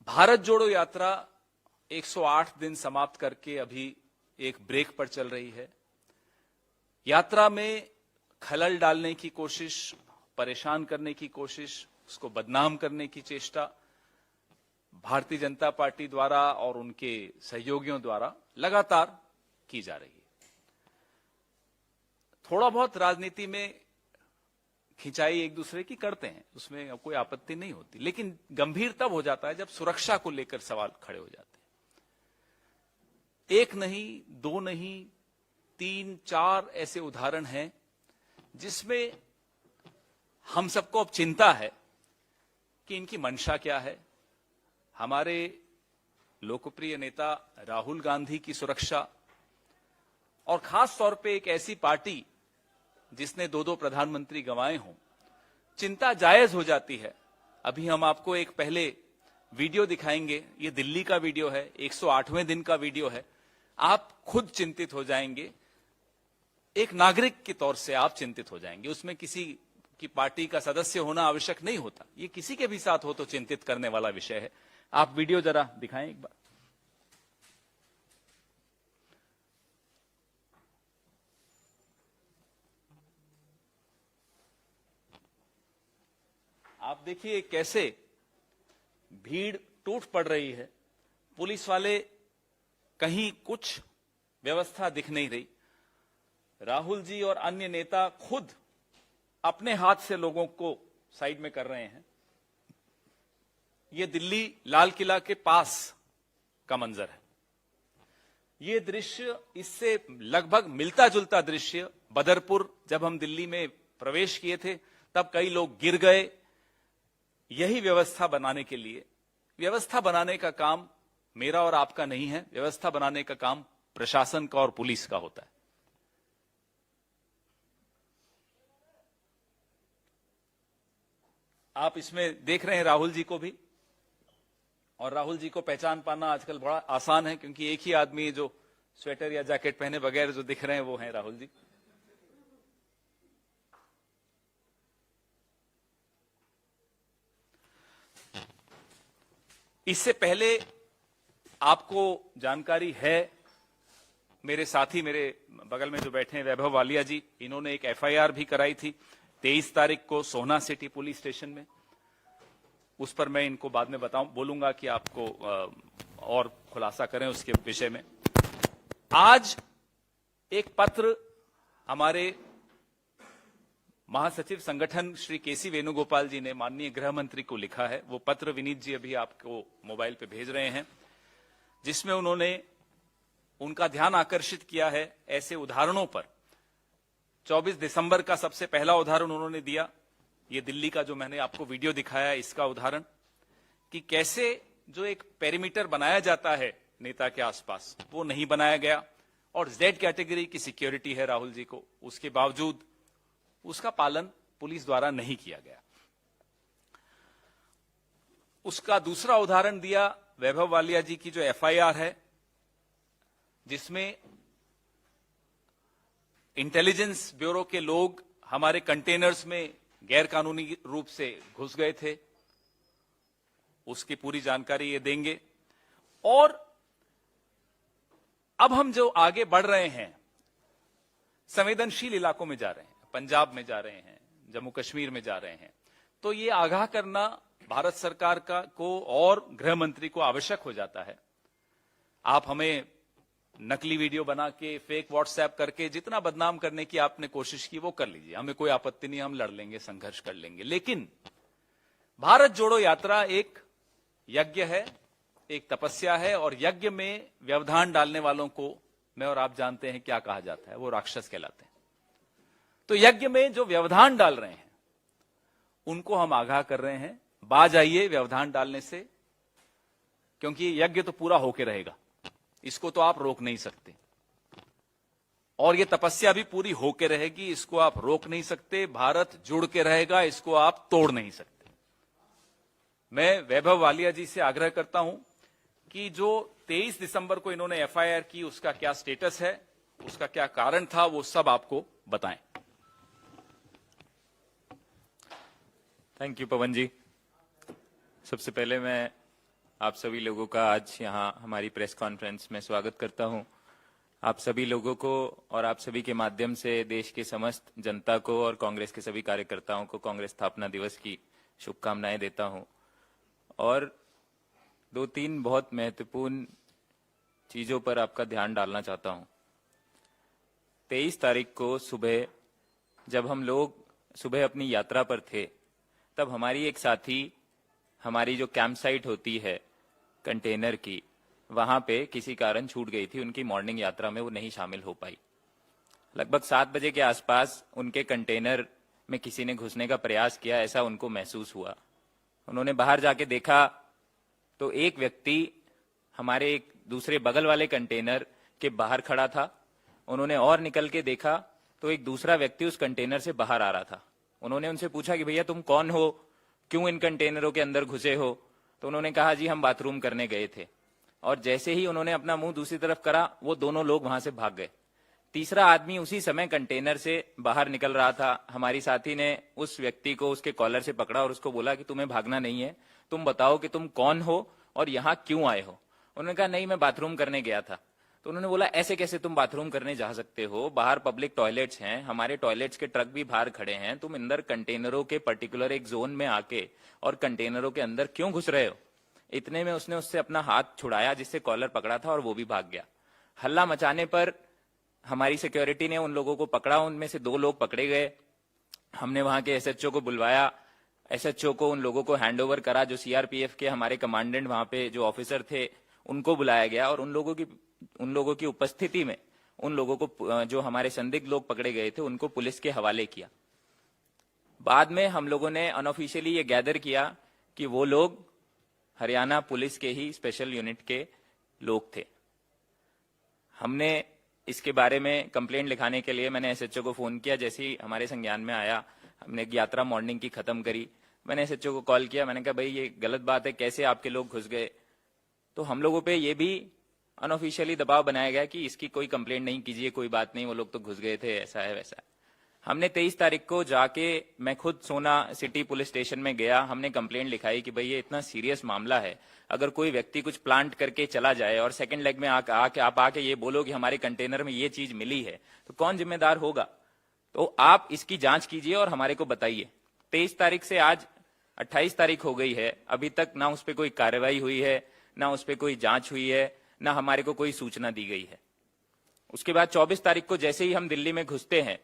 भारत जोड़ो यात्रा 108 दिन समाप्त करके अभी एक ब्रेक पर चल रही है। यात्रा में खलल डालने की कोशिश, परेशान करने की कोशिश, उसको बदनाम करने की चेष्टा भारतीय जनता पार्टी द्वारा और उनके सहयोगियों द्वारा लगातार की जा रही है। थोड़ा बहुत राजनीति में खिंचाई एक दूसरे की करते हैं, उसमें कोई आपत्ति नहीं होती, लेकिन गंभीर तब हो जाता है जब सुरक्षा को लेकर सवाल खड़े हो जाते हैं। एक नहीं, दो नहीं, 3-4 ऐसे उदाहरण हैं जिसमें हम सबको अब चिंता है कि इनकी मंशा क्या है। हमारे लोकप्रिय नेता राहुल गांधी की सुरक्षा, और खास तौर पे एक ऐसी पार्टी जिसने 2 प्रधानमंत्री गंवाए हों, चिंता जायज हो जाती है। अभी हम आपको एक पहले वीडियो दिखाएंगे, ये दिल्ली का वीडियो है, 108वें दिन का वीडियो है। आप खुद चिंतित हो जाएंगे, एक नागरिक के तौर से आप चिंतित हो जाएंगे। उसमें किसी की पार्टी का सदस्य होना आवश्यक नहीं होता, ये किसी के भी साथ हो तो चिंतित करने वाला विषय है। आप वीडियो जरा दिखाएं एक बार। आप देखिए कैसे भीड़ टूट पड़ रही है। पुलिस वाले, कहीं कुछ व्यवस्था दिख नहीं रही। राहुल जी और अन्य नेता खुद अपने हाथ से लोगों को साइड में कर रहे हैं। ये दिल्ली लाल किला के पास का मंजर है। ये दृश्य इससे लगभग मिलता जुलता दृश्य बदरपुर, जब हम दिल्ली में प्रवेश किए थे तब कई लोग गिर गए। यही व्यवस्था बनाने के लिए, व्यवस्था बनाने का काम मेरा और आपका नहीं है, व्यवस्था बनाने का काम प्रशासन का और पुलिस का होता है। आप इसमें देख रहे हैं राहुल जी को भी, और राहुल जी को पहचान पाना आजकल बड़ा आसान है, क्योंकि एक ही आदमी जो स्वेटर या जैकेट पहने बगैर जो दिख रहे हैं वो हैं राहुल जी। इससे पहले आपको जानकारी है, मेरे साथी मेरे बगल में जो बैठे हैं वैभव वालिया जी, इन्होंने एक एफआईआर भी कराई थी 23 तारीख को सोहना सिटी पुलिस स्टेशन में। उस पर मैं इनको बाद में बोलूंगा कि आपको और खुलासा करें उसके विषय में। आज एक पत्र हमारे महासचिव संगठन श्री केसी वेणुगोपाल जी ने माननीय गृह मंत्री को लिखा है। वो पत्र विनीत जी अभी आपको मोबाइल पे भेज रहे हैं, जिसमें उन्होंने उनका ध्यान आकर्षित किया है ऐसे उदाहरणों पर। 24 दिसंबर का सबसे पहला उदाहरण उन्होंने दिया, ये दिल्ली का जो मैंने आपको वीडियो दिखाया इसका उदाहरण, कि कैसे जो एक पेरीमीटर बनाया जाता है नेता के आसपास वो नहीं बनाया गया, और Z कैटेगरी की सिक्योरिटी है राहुल जी को, उसके बावजूद उसका पालन पुलिस द्वारा नहीं किया गया। उसका दूसरा उदाहरण दिया वैभव वालिया जी की जो एफआईआर है, जिसमें इंटेलिजेंस ब्यूरो के लोग हमारे कंटेनर्स में गैर कानूनी रूप से घुस गए थे। उसकी पूरी जानकारी ये देंगे। और अब हम जो आगे बढ़ रहे हैं, संवेदनशील इलाकों में जा रहे हैं, पंजाब में जा रहे हैं, जम्मू कश्मीर में जा रहे हैं, तो ये आगाह करना भारत सरकार को और गृह मंत्री को आवश्यक हो जाता है। आप हमें नकली वीडियो बना के, फेक व्हाट्सएप करके जितना बदनाम करने की आपने कोशिश की वो कर लीजिए, हमें कोई आपत्ति नहीं, हम लड़ लेंगे, संघर्ष कर लेंगे। लेकिन भारत जोड़ो यात्रा एक यज्ञ है, एक तपस्या है, और यज्ञ में व्यवधान डालने वालों को मैं और आप जानते हैं क्या कहा जाता है, वो राक्षस कहलाते हैं। तो यज्ञ में जो व्यवधान डाल रहे हैं उनको हम आगाह कर रहे हैं, बाज आइए व्यवधान डालने से, क्योंकि यज्ञ तो पूरा होके रहेगा, इसको तो आप रोक नहीं सकते, और ये तपस्या भी पूरी होके रहेगी, इसको आप रोक नहीं सकते। भारत जुड़ के रहेगा, इसको आप तोड़ नहीं सकते। मैं वैभव वालिया जी से आग्रह करता हूं कि जो 23 दिसंबर को इन्होंने एफआईआर की, उसका क्या स्टेटस है, उसका क्या कारण था, वो सब आपको बताएं। थैंक यू पवन जी। सबसे पहले मैं आप सभी लोगों का आज यहाँ हमारी प्रेस कॉन्फ्रेंस में स्वागत करता हूँ। आप सभी लोगों को और आप सभी के माध्यम से देश के समस्त जनता को और कांग्रेस के सभी कार्यकर्ताओं को कांग्रेस स्थापना दिवस की शुभकामनाएं देता हूँ। और 2-3 बहुत महत्वपूर्ण चीजों पर आपका ध्यान डालना चाहता हूँ। 23 तारीख को सुबह जब हम लोग सुबह अपनी यात्रा पर थे, तब हमारी एक साथी हमारी जो कैंप साइट होती है कंटेनर की, वहां पे किसी कारण छूट गई थी। उनकी मॉर्निंग यात्रा में वो नहीं शामिल हो पाई। लगभग 7 बजे के आसपास उनके कंटेनर में किसी ने घुसने का प्रयास किया, ऐसा उनको महसूस हुआ। उन्होंने बाहर जाके देखा तो एक व्यक्ति हमारे एक दूसरे बगल वाले कंटेनर के बाहर खड़ा था। उन्होंने और निकल के देखा तो एक दूसरा व्यक्ति उस कंटेनर से बाहर आ रहा था। उन्होंने उनसे पूछा कि भैया तुम कौन हो, क्यों इन कंटेनरों के अंदर घुसे हो? तो उन्होंने कहा जी हम बाथरूम करने गए थे। और जैसे ही उन्होंने अपना मुंह दूसरी तरफ करा, वो दोनों लोग वहां से भाग गए। तीसरा आदमी उसी समय कंटेनर से बाहर निकल रहा था। हमारी साथी ने उस व्यक्ति को उसके कॉलर से पकड़ा और उसको बोला कि तुम्हें भागना नहीं है, तुम बताओ कि तुम कौन हो और यहाँ क्यों आए हो। उन्होंने कहा नहीं मैं बाथरूम करने गया था। तो उन्होंने बोला ऐसे कैसे तुम बाथरूम करने जा सकते हो, बाहर पब्लिक टॉयलेट्स हैं, हमारे टॉयलेट्स के ट्रक भी बाहर खड़े हैं, तुम अंदर कंटेनरों के पर्टिकुलर एक जोन में आके और कंटेनरों के अंदर क्यों घुस रहे हो? इतने में उसने उससे अपना हाथ छुड़ाया जिससे कॉलर पकड़ा था और वो भी भाग गया। हल्ला मचाने पर हमारी सिक्योरिटी ने उन लोगों को पकड़ा। उनमें से 2 लोग पकड़े गए। हमने वहां के एसएचओ को बुलवाया। एसएचओ को उन लोगों को हैंडओवर करा। जो सीआरपीएफ के हमारे कमांडेंट वहां पे जो ऑफिसर थे उनको बुलाया गया और उन लोगों की उपस्थिति में उन लोगों को जो हमारे संदिग्ध लोग पकड़े गए थे उनको पुलिस के हवाले किया। बाद में हम लोगों ने अनऑफिशियली ये गैदर किया कि वो लोग हरियाणा पुलिस के ही स्पेशल यूनिट के लोग थे। हमने इसके बारे में कंप्लेंट लिखाने के लिए मैंने एसएचओ को फोन किया। जैसे ही हमारे संज्ञान में आया, हमने यात्रा मॉर्निंग की खत्म करी, मैंने एसएचओ को कॉल किया। मैंने कहा भाई ये गलत बात है, कैसे आपके लोग घुस गए? तो हम लोगों पे ये भी अनऑफिशियली दबाव बनाया गया कि इसकी कोई कंप्लेंट नहीं कीजिए, कोई बात नहीं, वो लोग तो घुस गए थे, ऐसा है वैसा है। हमने 23 तारीख को जाके मैं खुद सोना सिटी पुलिस स्टेशन में गया। हमने कंप्लेंट लिखाई कि भाई ये इतना सीरियस मामला है, अगर कोई व्यक्ति कुछ प्लांट करके चला जाए और सेकंड लेग में आके आप आके ये बोलो कि हमारे कंटेनर में ये चीज मिली है, तो कौन जिम्मेदार होगा? तो आप इसकी जांच कीजिए और हमारे को बताइए। 23 तारीख से आज 28 तारीख हो गई है, अभी तक ना उस पर कोई कार्रवाई हुई है, ना उस पर कोई जांच हुई है, ना हमारे को कोई सूचना दी गई है। उसके बाद 24 तारीख को जैसे ही हम दिल्ली में घुसते हैं,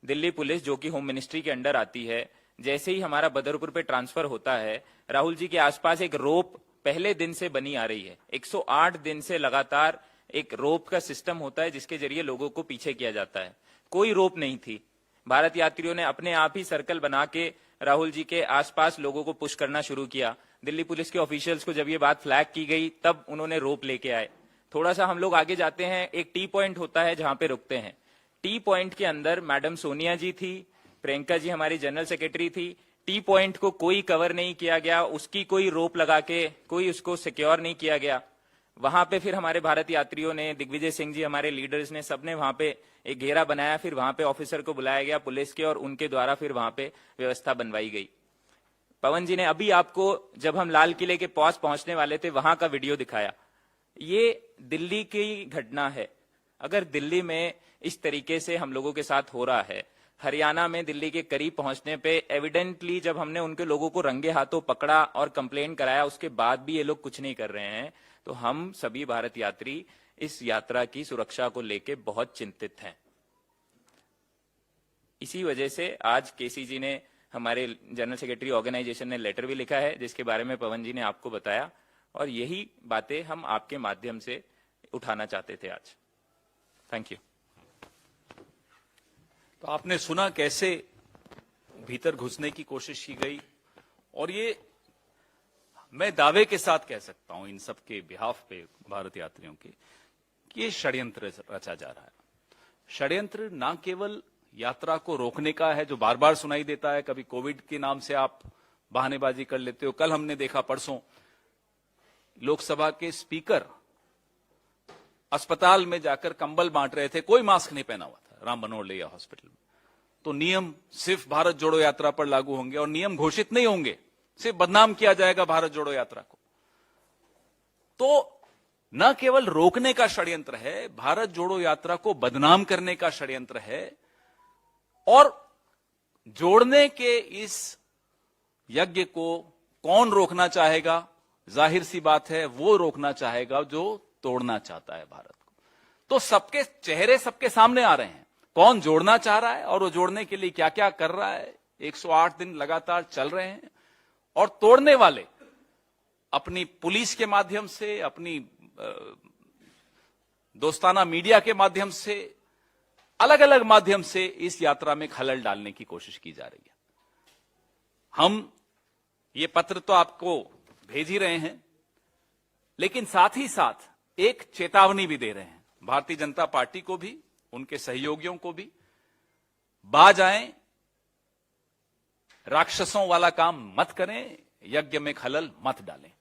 दिल्ली पुलिस जो कि होम मिनिस्ट्री के अंडर आती है, जैसे ही हमारा बदरपुर पे ट्रांसफर होता है, राहुल जी के आसपास एक रोप पहले दिन से बनी आ रही है। 108 दिन से लगातार एक रोप का सिस्टम होता है जिसके जरिए लोगों को पीछे किया जाता है। कोई रोप नहीं थी। भारत यात्रियों ने अपने आप ही सर्कल बना के राहुल जी के आसपास लोगों को पुश करना शुरू किया। दिल्ली पुलिस के ऑफिशियल्स को जब ये बात फ्लैग की गई तब उन्होंने रोप लेके आए। थोड़ा सा हम लोग आगे जाते हैं, एक टी पॉइंट होता है जहां पे रुकते हैं। टी पॉइंट के अंदर मैडम सोनिया जी थी, प्रियंका जी हमारी जनरल सेक्रेटरी थी। टी पॉइंट को कोई कवर नहीं किया गया, उसकी कोई रोप लगा के कोई उसको सिक्योर नहीं किया गया। वहां पे फिर हमारे भारत यात्रियों ने, दिग्विजय सिंह जी हमारे लीडर्स ने, सबने वहां पे एक घेरा बनाया। फिर वहां पे ऑफिसर को बुलाया गया पुलिस के और उनके द्वारा फिर वहां पे व्यवस्था बनवाई गई। पवन जी ने अभी आपको जब हम लाल किले के पास पहुंचने वाले थे वहां का वीडियो दिखाया। ये दिल्ली की घटना है। अगर दिल्ली में इस तरीके से हम लोगों के साथ हो रहा है, हरियाणा में दिल्ली के करीब पहुंचने पे एविडेंटली जब हमने उनके लोगों को रंगे हाथों पकड़ा और कंप्लेन कराया, उसके बाद भी ये लोग कुछ नहीं कर रहे हैं, तो हम सभी भारत यात्री इस यात्रा की सुरक्षा को लेके बहुत चिंतित हैं। इसी वजह से आज केसी जी ने, हमारे जनरल सेक्रेटरी ऑर्गेनाइजेशन ने लेटर भी लिखा है जिसके बारे में पवन जी ने आपको बताया, और यही बातें हम आपके माध्यम से उठाना चाहते थे आज। Thank you. तो आपने सुना कैसे भीतर घुसने की कोशिश की गई, और ये मैं दावे के साथ कह सकता हूं इन सब के बिहाफ पे भारत यात्रियों के, कि ये षड्यंत्र रचा जा रहा है। षड्यंत्र ना केवल यात्रा को रोकने का है जो बार बार सुनाई देता है, कभी कोविड के नाम से आप बहानेबाजी कर लेते हो। कल हमने देखा, परसों लोकसभा के स्पीकर अस्पताल में जाकर कंबल बांट रहे थे, कोई मास्क नहीं पहना हुआ था, राम मनोहर लोहिया हॉस्पिटल में। तो नियम सिर्फ भारत जोड़ो यात्रा पर लागू होंगे और नियम घोषित नहीं होंगे, सिर्फ बदनाम किया जाएगा भारत जोड़ो यात्रा को। तो न केवल रोकने का षड्यंत्र है, भारत जोड़ो यात्रा को बदनाम करने का षड्यंत्र है, और जोड़ने के इस यज्ञ को कौन रोकना चाहेगा? जाहिर सी बात है, वो रोकना चाहेगा जो तोड़ना चाहता है भारत को। तो सबके चेहरे सबके सामने आ रहे हैं, कौन जोड़ना चाह रहा है और वो जोड़ने के लिए क्या क्या कर रहा है। 108 दिन लगातार चल रहे हैं, और तोड़ने वाले अपनी पुलिस के माध्यम से, अपनी दोस्ताना मीडिया के माध्यम से, अलग अलग माध्यम से इस यात्रा में खलल डालने की कोशिश की जा रही है। हम ये पत्र तो आपको भेज ही रहे हैं, लेकिन साथ ही साथ एक चेतावनी भी दे रहे हैं भारतीय जनता पार्टी को भी, उनके सहयोगियों को भी। बाज आएं, राक्षसों वाला काम मत करें, यज्ञ में खलल मत डालें।